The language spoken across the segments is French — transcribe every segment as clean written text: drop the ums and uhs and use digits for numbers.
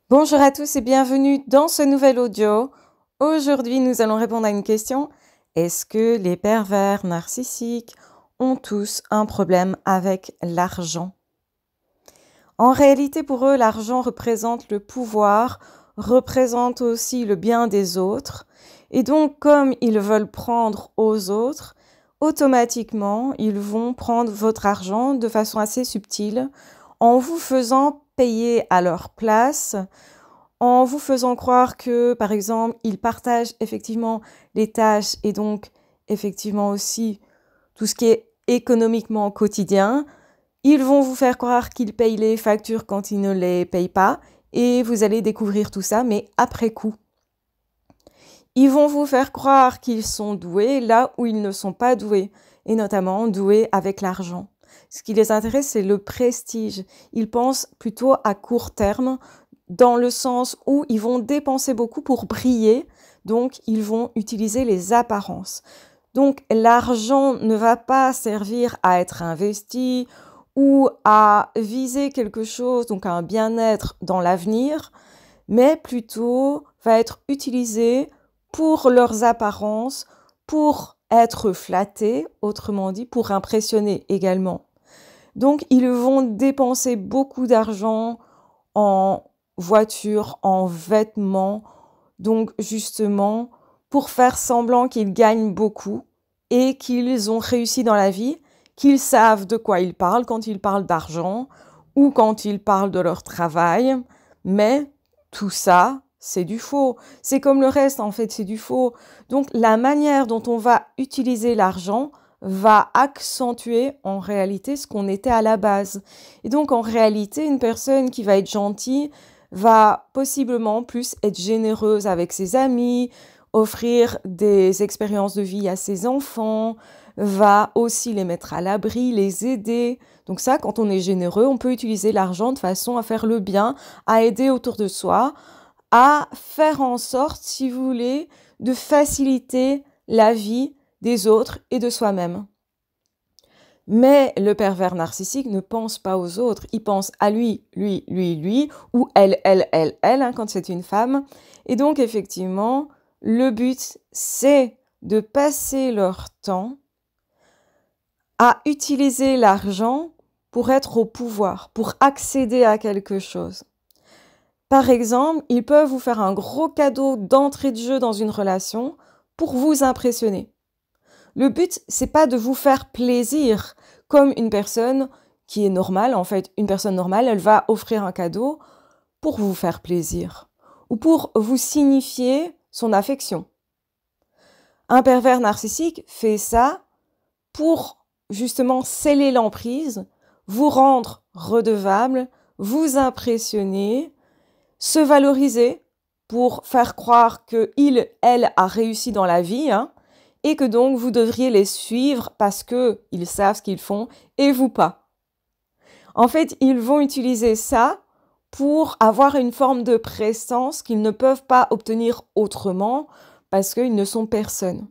Bonjour à tous et bienvenue dans ce nouvel audio. Aujourd'hui, nous allons répondre à une question. Est-ce que les pervers narcissiques ont tous un problème avec l'argent? En réalité, pour eux, l'argent représente le pouvoir, représente aussi le bien des autres. Et donc, comme ils veulent prendre aux autres, automatiquement, ils vont prendre votre argent de façon assez subtile en vous faisant payer à leur place, en vous faisant croire que, par exemple, ils partagent effectivement les tâches et donc effectivement aussi tout ce qui est économiquement quotidien. Ils vont vous faire croire qu'ils payent les factures quand ils ne les payent pas et vous allez découvrir tout ça, mais après coup. Ils vont vous faire croire qu'ils sont doués là où ils ne sont pas doués, et notamment doués avec l'argent. Ce qui les intéresse, c'est le prestige. Ils pensent plutôt à court terme, dans le sens où ils vont dépenser beaucoup pour briller, donc ils vont utiliser les apparences. Donc l'argent ne va pas servir à être investi ou à viser quelque chose, donc un bien-être dans l'avenir, mais plutôt va être utilisé pour leurs apparences, pour être flattés, autrement dit, pour impressionner également. Donc ils vont dépenser beaucoup d'argent en voitures, en vêtements, donc justement pour faire semblant qu'ils gagnent beaucoup et qu'ils ont réussi dans la vie, qu'ils savent de quoi ils parlent quand ils parlent d'argent ou quand ils parlent de leur travail, mais tout ça, c'est du faux. C'est comme le reste, en fait, c'est du faux. Donc la manière dont on va utiliser l'argent va accentuer en réalité ce qu'on était à la base. Et donc en réalité, une personne qui va être gentille va possiblement plus être généreuse avec ses amis, offrir des expériences de vie à ses enfants, va aussi les mettre à l'abri, les aider. Donc ça, quand on est généreux, on peut utiliser l'argent de façon à faire le bien, à aider autour de soi, à faire en sorte, si vous voulez, de faciliter la vie des autres et de soi-même. Mais le pervers narcissique ne pense pas aux autres, il pense à lui, ou elle, hein, quand c'est une femme. Et donc, effectivement, le but, c'est de passer leur temps à utiliser l'argent pour être au pouvoir, pour accéder à quelque chose. Par exemple, ils peuvent vous faire un gros cadeau d'entrée de jeu dans une relation pour vous impressionner. Le but, c'est pas de vous faire plaisir comme une personne qui est normale. En fait, une personne normale, elle va offrir un cadeau pour vous faire plaisir ou pour vous signifier son affection. Un pervers narcissique fait ça pour justement sceller l'emprise, vous rendre redevable, vous impressionner, se valoriser pour faire croire que elle a réussi dans la vie, hein, et que donc vous devriez les suivre parce que ils savent ce qu'ils font et vous pas. En fait, ils vont utiliser ça pour avoir une forme de prestance qu'ils ne peuvent pas obtenir autrement parce qu'ils ne sont personne.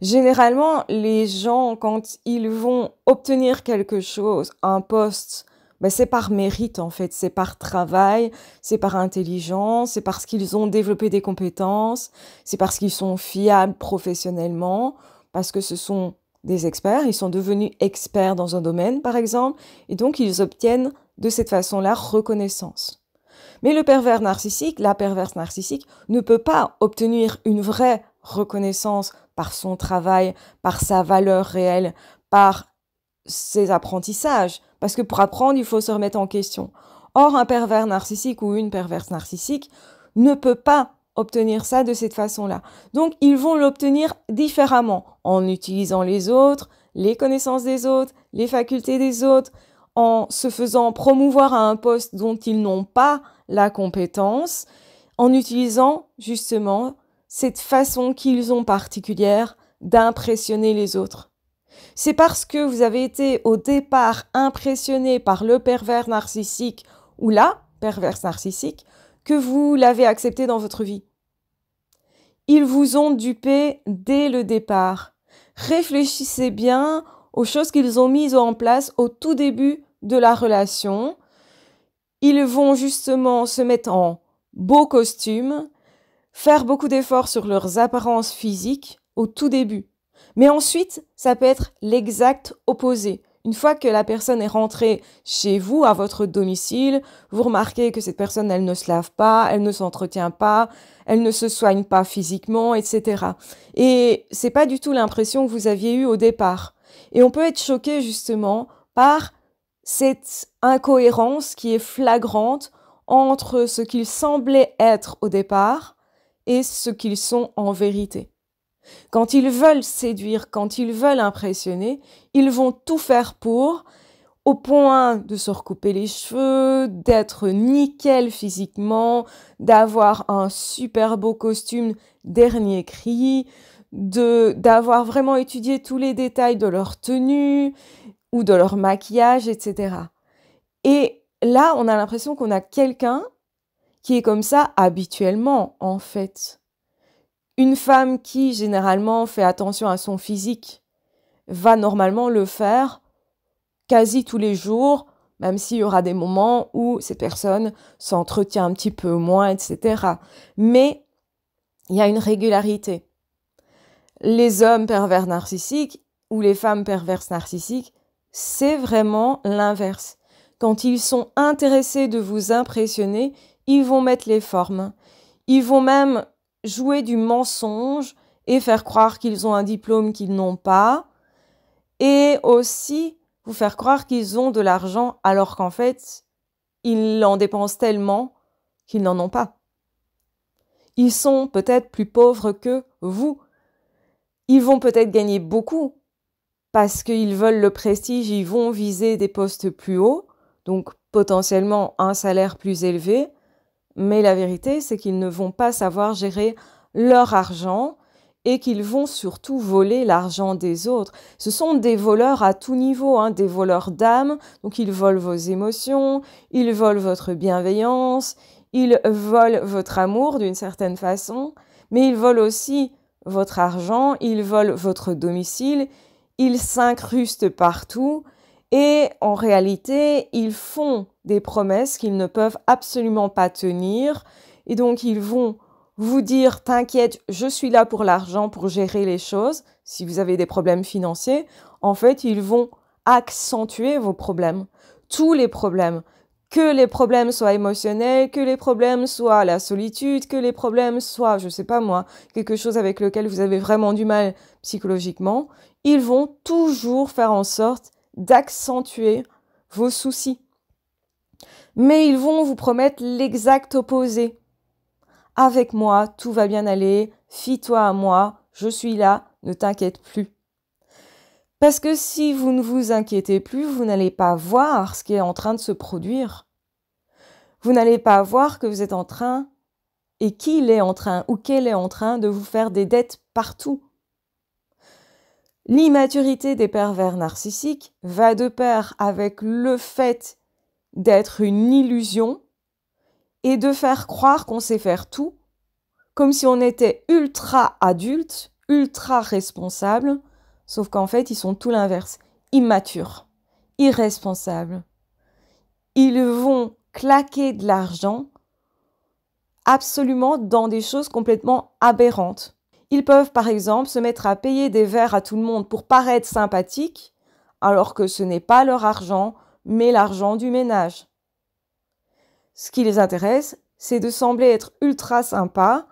Généralement, les gens, quand ils vont obtenir quelque chose, un poste, ben c'est par mérite en fait, c'est par travail, c'est par intelligence, c'est parce qu'ils ont développé des compétences, c'est parce qu'ils sont fiables professionnellement, parce que ce sont des experts, ils sont devenus experts dans un domaine par exemple, et donc ils obtiennent de cette façon-là reconnaissance. Mais le pervers narcissique, la perverse narcissique, ne peut pas obtenir une vraie reconnaissance par son travail, par sa valeur réelle, par ses apprentissages. Parce que pour apprendre, il faut se remettre en question. Or, un pervers narcissique ou une perverse narcissique ne peut pas obtenir ça de cette façon-là. Donc, ils vont l'obtenir différemment, en utilisant les autres, les connaissances des autres, les facultés des autres, en se faisant promouvoir à un poste dont ils n'ont pas la compétence, en utilisant justement cette façon qu'ils ont particulière d'impressionner les autres. C'est parce que vous avez été au départ impressionné par le pervers narcissique ou la perverse narcissique que vous l'avez accepté dans votre vie. Ils vous ont dupé dès le départ. Réfléchissez bien aux choses qu'ils ont mises en place au tout début de la relation. Ils vont justement se mettre en beau costume, faire beaucoup d'efforts sur leurs apparences physiques au tout début. Mais ensuite, ça peut être l'exact opposé. Une fois que la personne est rentrée chez vous, à votre domicile, vous remarquez que cette personne, elle ne se lave pas, elle ne s'entretient pas, elle ne se soigne pas physiquement, etc. Et c'est pas du tout l'impression que vous aviez eue au départ. Et on peut être choqué justement par cette incohérence qui est flagrante entre ce qu'ils semblaient être au départ et ce qu'ils sont en vérité. Quand ils veulent séduire, quand ils veulent impressionner, ils vont tout faire pour, au point de se recouper les cheveux, d'être nickel physiquement, d'avoir un super beau costume dernier cri, d'avoir vraiment étudié tous les détails de leur tenue ou de leur maquillage, etc. Et là, on a l'impression qu'on a quelqu'un qui est comme ça habituellement, en fait. Une femme qui, généralement, fait attention à son physique va normalement le faire quasi tous les jours, même s'il y aura des moments où cette personne s'entretient un petit peu moins, etc. Mais il y a une régularité. Les hommes pervers narcissiques ou les femmes perverses narcissiques, c'est vraiment l'inverse. Quand ils sont intéressés de vous impressionner, ils vont mettre les formes. Ils vont même jouer du mensonge et faire croire qu'ils ont un diplôme qu'ils n'ont pas. Et aussi vous faire croire qu'ils ont de l'argent alors qu'en fait, ils en dépensent tellement qu'ils n'en ont pas. Ils sont peut-être plus pauvres que vous. Ils vont peut-être gagner beaucoup parce qu'ils veulent le prestige, ils vont viser des postes plus hauts, donc potentiellement un salaire plus élevé. Mais la vérité, c'est qu'ils ne vont pas savoir gérer leur argent et qu'ils vont surtout voler l'argent des autres. Ce sont des voleurs à tout niveau, des voleurs d'âme. Donc ils volent vos émotions, ils volent votre bienveillance, ils volent votre amour d'une certaine façon, mais ils volent aussi votre argent, ils volent votre domicile, ils s'incrustent partout. Et en réalité, ils font des promesses qu'ils ne peuvent absolument pas tenir. Et donc, ils vont vous dire, t'inquiète, je suis là pour l'argent, pour gérer les choses. Si vous avez des problèmes financiers, en fait, ils vont accentuer vos problèmes. Tous les problèmes. Que les problèmes soient émotionnels, que les problèmes soient la solitude, que les problèmes soient, je sais pas moi, quelque chose avec lequel vous avez vraiment du mal psychologiquement. Ils vont toujours faire en sorte d'accentuer vos soucis. Mais ils vont vous promettre l'exact opposé. Avec moi, tout va bien aller, fie-toi à moi, je suis là, ne t'inquiète plus. Parce que si vous ne vous inquiétez plus, vous n'allez pas voir ce qui est en train de se produire. Vous n'allez pas voir que vous êtes en train, et qu'il est en train, ou qu'elle est en train de vous faire des dettes partout. L'immaturité des pervers narcissiques va de pair avec le fait d'être une illusion et de faire croire qu'on sait faire tout, comme si on était ultra adulte, ultra responsable, sauf qu'en fait, ils sont tout l'inverse, immatures, irresponsables. Ils vont claquer de l'argent absolument dans des choses complètement aberrantes. Ils peuvent par exemple se mettre à payer des verres à tout le monde pour paraître sympathiques, alors que ce n'est pas leur argent, mais l'argent du ménage. Ce qui les intéresse, c'est de sembler être ultra sympa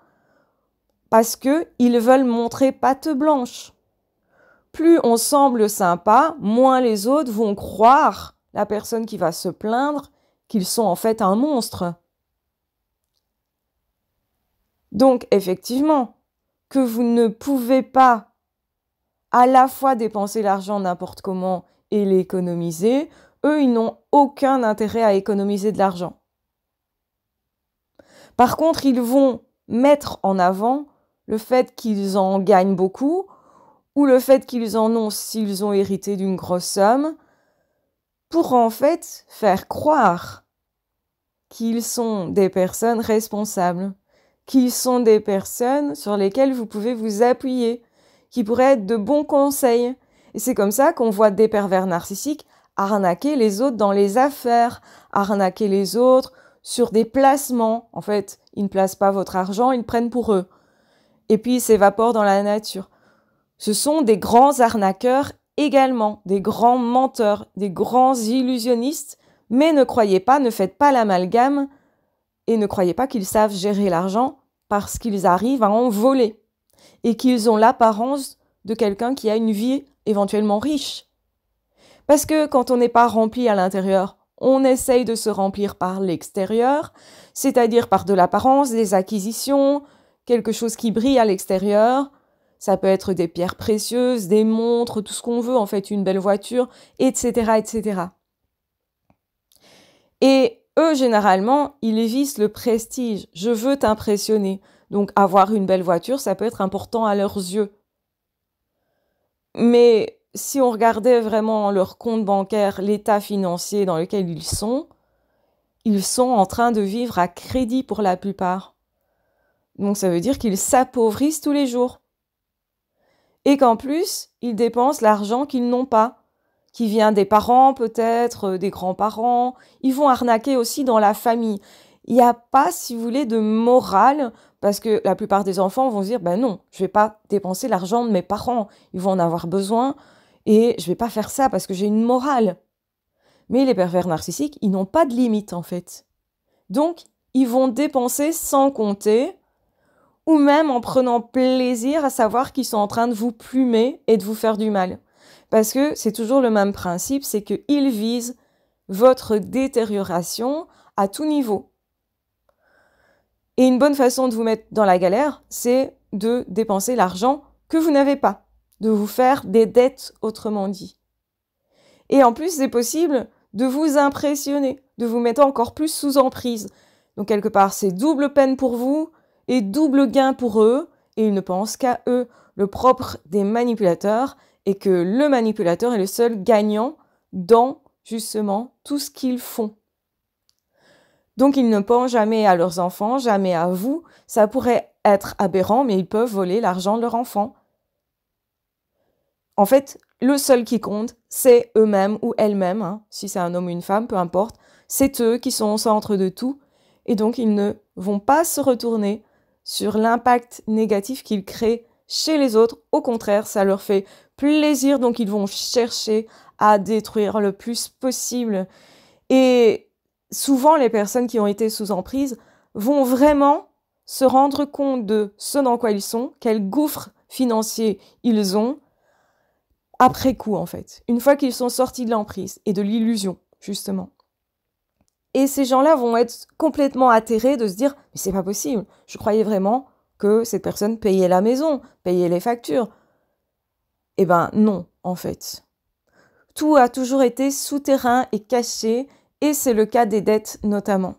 parce qu'ils veulent montrer patte blanche. Plus on semble sympa, moins les autres vont croire, la personne qui va se plaindre, qu'ils sont en fait un monstre. Donc effectivement, que vous ne pouvez pas à la fois dépenser l'argent n'importe comment et l'économiser, eux, ils n'ont aucun intérêt à économiser de l'argent. Par contre, ils vont mettre en avant le fait qu'ils en gagnent beaucoup ou le fait qu'ils en ont s'ils ont hérité d'une grosse somme pour en fait faire croire qu'ils sont des personnes responsables, qu'ils sont des personnes sur lesquelles vous pouvez vous appuyer, qui pourraient être de bons conseils. Et c'est comme ça qu'on voit des pervers narcissiques arnaquer les autres dans les affaires, arnaquer les autres sur des placements. En fait, ils ne placent pas votre argent, ils le prennent pour eux. Et puis, ils s'évaporent dans la nature. Ce sont des grands arnaqueurs également, des grands menteurs, des grands illusionnistes, mais ne croyez pas, ne faites pas l'amalgame et ne croyez pas qu'ils savent gérer l'argent parce qu'ils arrivent à en voler et qu'ils ont l'apparence de quelqu'un qui a une vie éventuellement riche. Parce que quand on n'est pas rempli à l'intérieur, on essaye de se remplir par l'extérieur, c'est-à-dire par de l'apparence, des acquisitions, quelque chose qui brille à l'extérieur. Ça peut être des pierres précieuses, des montres, tout ce qu'on veut, en fait, une belle voiture, etc., etc. Et eux, généralement, ils visent le prestige. Je veux t'impressionner. Donc, avoir une belle voiture, ça peut être important à leurs yeux. Mais si on regardait vraiment leur compte bancaire, l'état financier dans lequel ils sont en train de vivre à crédit pour la plupart. Donc, ça veut dire qu'ils s'appauvrissent tous les jours. Et qu'en plus, ils dépensent l'argent qu'ils n'ont pas, qui vient des parents peut-être, des grands-parents. Ils vont arnaquer aussi dans la famille. Il n'y a pas, si vous voulez, de morale, parce que la plupart des enfants vont se dire, ben non, je ne vais pas dépenser l'argent de mes parents, ils vont en avoir besoin, et je ne vais pas faire ça parce que j'ai une morale. Mais les pervers narcissiques, ils n'ont pas de limite en fait. Donc, ils vont dépenser sans compter, ou même en prenant plaisir à savoir qu'ils sont en train de vous plumer et de vous faire du mal. Parce que c'est toujours le même principe, c'est qu'ils visent votre détérioration à tout niveau. Et une bonne façon de vous mettre dans la galère, c'est de dépenser l'argent que vous n'avez pas, de vous faire des dettes, autrement dit. Et en plus, c'est possible de vous impressionner, de vous mettre encore plus sous emprise. Donc quelque part, c'est double peine pour vous et double gain pour eux, et ils ne pensent qu'à eux. Le propre des manipulateurs est que le manipulateur est le seul gagnant dans, justement, tout ce qu'ils font. Donc ils ne pensent jamais à leurs enfants, jamais à vous. Ça pourrait être aberrant, mais ils peuvent voler l'argent de leur enfant. En fait, le seul qui compte, c'est eux-mêmes ou elles-mêmes, hein. Si c'est un homme ou une femme, peu importe. C'est eux qui sont au centre de tout. Et donc ils ne vont pas se retourner sur l'impact négatif qu'ils créent chez les autres. Au contraire, ça leur fait plaisir, donc ils vont chercher à détruire le plus possible. Et souvent, les personnes qui ont été sous emprise vont vraiment se rendre compte de ce dans quoi ils sont, quel gouffre financier ils ont, après coup en fait, une fois qu'ils sont sortis de l'emprise et de l'illusion, justement. Et ces gens-là vont être complètement atterrés de se dire « Mais c'est pas possible, je croyais vraiment que cette personne payait la maison, payait les factures. » Eh ben non, en fait. Tout a toujours été souterrain et caché, et c'est le cas des dettes notamment.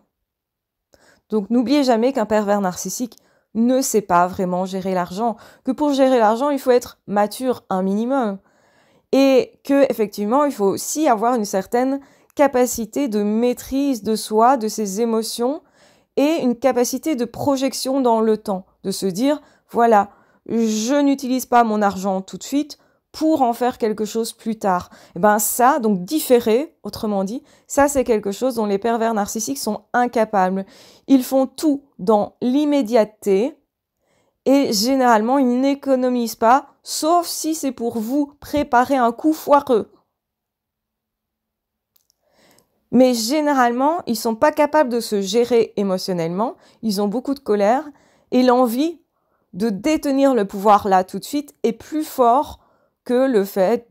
Donc n'oubliez jamais qu'un pervers narcissique ne sait pas vraiment gérer l'argent, que pour gérer l'argent, il faut être mature un minimum. Et que effectivement, il faut aussi avoir une certaine capacité de maîtrise de soi, de ses émotions, et une capacité de projection dans le temps, de se dire, voilà, je n'utilise pas mon argent tout de suite pour en faire quelque chose plus tard. Et ben ça, donc différer, autrement dit, ça c'est quelque chose dont les pervers narcissiques sont incapables. Ils font tout dans l'immédiateté, et généralement, ils n'économisent pas, sauf si c'est pour vous préparer un coup foireux. Mais généralement, ils ne sont pas capables de se gérer émotionnellement, ils ont beaucoup de colère, et l'envie de détenir le pouvoir là tout de suite est plus fort que le fait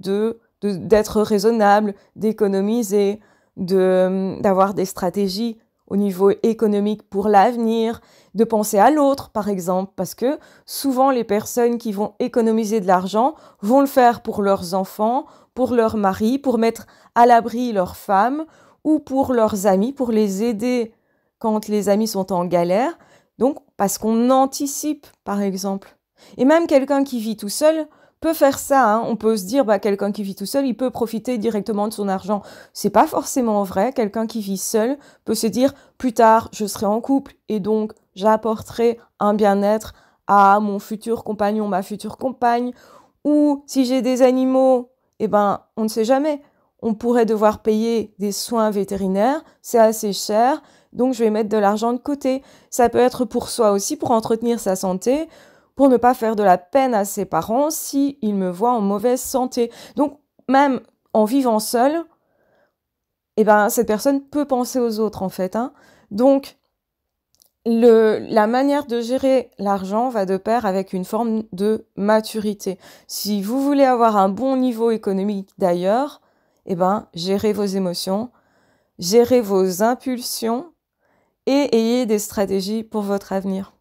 d'être raisonnable, d'économiser, d'avoir des stratégies au niveau économique pour l'avenir, de penser à l'autre, par exemple, parce que souvent les personnes qui vont économiser de l'argent vont le faire pour leurs enfants, pour leur mari, pour mettre à l'abri leurs femmes ou pour leurs amis, pour les aider quand les amis sont en galère. Donc, parce qu'on anticipe, par exemple. Et même quelqu'un qui vit tout seul peut faire ça, hein. On peut se dire, quelqu'un qui vit tout seul, il peut profiter directement de son argent. C'est pas forcément vrai. Quelqu'un qui vit seul peut se dire, plus tard, je serai en couple et donc j'apporterai un bien-être à mon futur compagnon, ma future compagne. Ou si j'ai des animaux, on ne sait jamais. on pourrait devoir payer des soins vétérinaires, c'est assez cher, donc je vais mettre de l'argent de côté. Ça peut être pour soi aussi, pour entretenir sa santé, pour ne pas faire de la peine à ses parents s'ils me voient en mauvaise santé. Donc, même en vivant seul, cette personne peut penser aux autres, en fait. Donc, la manière de gérer l'argent va de pair avec une forme de maturité. Si vous voulez avoir un bon niveau économique d'ailleurs, gérez vos émotions, gérez vos impulsions et ayez des stratégies pour votre avenir.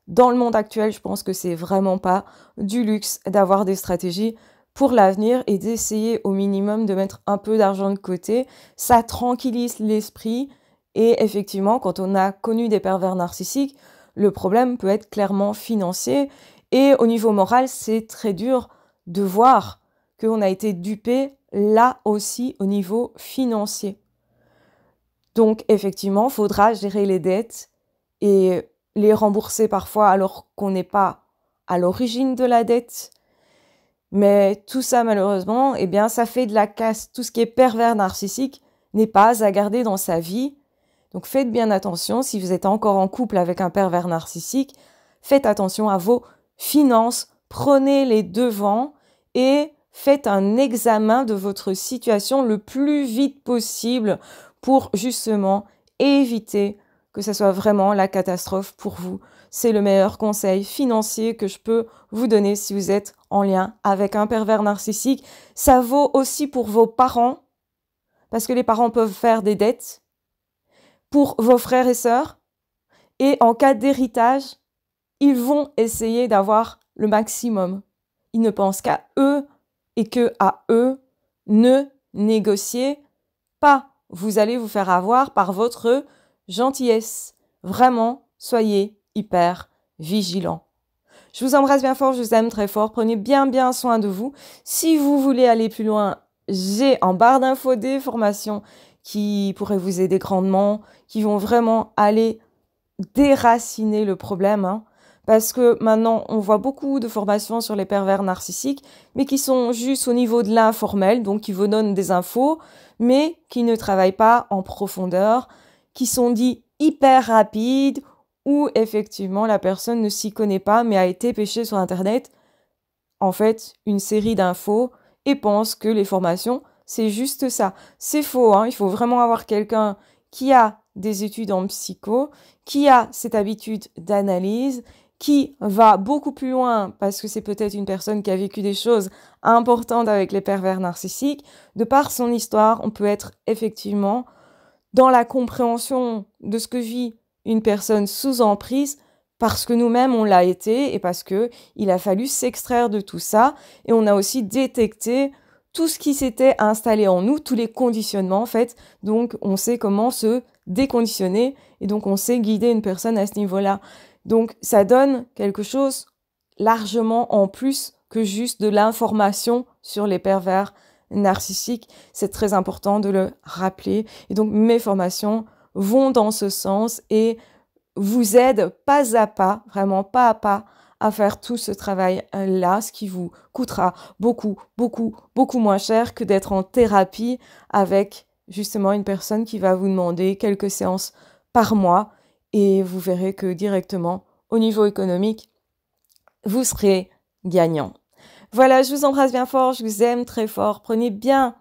Dans le monde actuel, je pense que c'est vraiment pas du luxe d'avoir des stratégies pour l'avenir et d'essayer au minimum de mettre un peu d'argent de côté. Ça tranquillise l'esprit et effectivement, quand on a connu des pervers narcissiques, le problème peut être clairement financier et au niveau moral, c'est très dur de voir qu'on a été dupé là aussi au niveau financier. Donc effectivement, il faudra gérer les dettes et les rembourser parfois alors qu'on n'est pas à l'origine de la dette. Mais tout ça, malheureusement, ça fait de la casse. Tout ce qui est pervers narcissique n'est pas à garder dans sa vie. Donc faites bien attention, si vous êtes encore en couple avec un pervers narcissique, faites attention à vos finances, prenez les devants et faites un examen de votre situation le plus vite possible pour justement éviter que ça soit vraiment la catastrophe pour vous. C'est le meilleur conseil financier que je peux vous donner si vous êtes en lien avec un pervers narcissique. Ça vaut aussi pour vos parents, parce que les parents peuvent faire des dettes, pour vos frères et sœurs, et en cas d'héritage, ils vont essayer d'avoir le maximum. Ils ne pensent qu'à eux et que à eux. Ne négociez pas. Vous allez vous faire avoir par votre gentillesse. Vraiment, soyez hyper vigilants. Je vous embrasse bien fort, je vous aime très fort. Prenez bien soin de vous. Si vous voulez aller plus loin, j'ai en barre d'infos des formations qui pourraient vous aider grandement, qui vont vraiment aller déraciner le problème. Parce que maintenant, on voit beaucoup de formations sur les pervers narcissiques, mais qui sont juste au niveau de l'informel, donc qui vous donnent des infos, mais qui ne travaillent pas en profondeur, qui sont dits hyper rapides, où effectivement la personne ne s'y connaît pas, mais a été pêchée sur Internet, en fait, une série d'infos, et pense que les formations, c'est juste ça. C'est faux, il faut vraiment avoir quelqu'un qui a des études en psycho, qui a cette habitude d'analyse, qui va beaucoup plus loin parce que c'est peut-être une personne qui a vécu des choses importantes avec les pervers narcissiques. De par son histoire, on peut être effectivement dans la compréhension de ce que vit une personne sous emprise parce que nous-mêmes on l'a été et parce que il a fallu s'extraire de tout ça et on a aussi détecté tout ce qui s'était installé en nous, tous les conditionnements en fait. Donc on sait comment se déconditionner et donc on sait guider une personne à ce niveau-là. Donc ça donne quelque chose largement en plus que juste de l'information sur les pervers narcissiques. C'est très important de le rappeler. Et donc mes formations vont dans ce sens et vous aident pas à pas, vraiment pas à pas, à faire tout ce travail-là, ce qui vous coûtera beaucoup moins cher que d'être en thérapie avec justement une personne qui va vous demander quelques séances par mois. Et vous verrez que directement, au niveau économique, vous serez gagnant. Voilà, je vous embrasse bien fort, je vous aime très fort. Prenez bien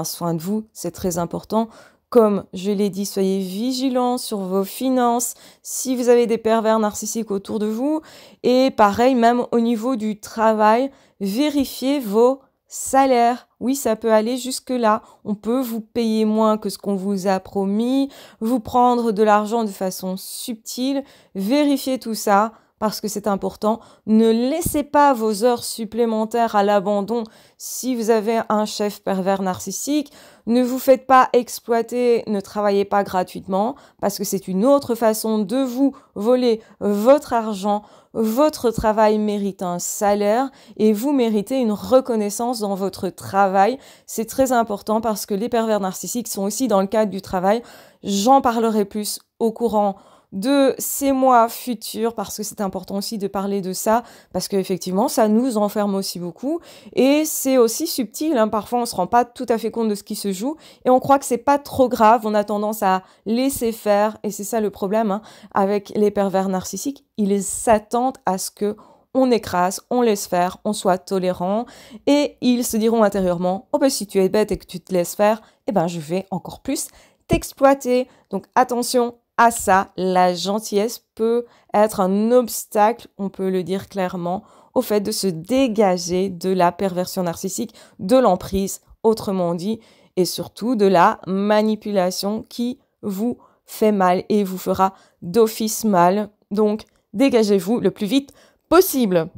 soin de vous, c'est très important. Comme je l'ai dit, soyez vigilants sur vos finances, si vous avez des pervers narcissiques autour de vous. Et pareil, même au niveau du travail, vérifiez vos salaire, oui, ça peut aller jusque-là. On peut vous payer moins que ce qu'on vous a promis, vous prendre de l'argent de façon subtile. Vérifiez tout ça parce que c'est important. Ne laissez pas vos heures supplémentaires à l'abandon si vous avez un chef pervers narcissique. Ne vous faites pas exploiter, ne travaillez pas gratuitement parce que c'est une autre façon de vous voler votre argent. Votre travail mérite un salaire et vous méritez une reconnaissance dans votre travail. C'est très important parce que les pervers narcissiques sont aussi dans le cadre du travail. J'en parlerai plus au courant de ces mois futurs, parce que c'est important aussi de parler de ça, parce qu'effectivement, ça nous enferme aussi beaucoup, et c'est aussi subtil, hein. Parfois, on ne se rend pas tout à fait compte de ce qui se joue, et on croit que c'est pas trop grave, on a tendance à laisser faire, et c'est ça le problème, hein, avec les pervers narcissiques, ils s'attendent à ce que on écrase, on laisse faire, on soit tolérant, et ils se diront intérieurement, oh ben si tu es bête et que tu te laisses faire, eh ben je vais encore plus t'exploiter. Donc attention à ça, la gentillesse peut être un obstacle, on peut le dire clairement, au fait de se dégager de la perversion narcissique, de l'emprise, autrement dit, et surtout de la manipulation qui vous fait mal et vous fera d'office mal. Donc dégagez-vous le plus vite possible.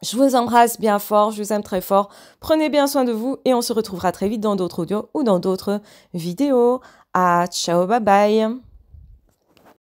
Je vous embrasse bien fort, je vous aime très fort. Prenez bien soin de vous et on se retrouvera très vite dans d'autres audios ou dans d'autres vidéos. Ah, ciao, bye bye.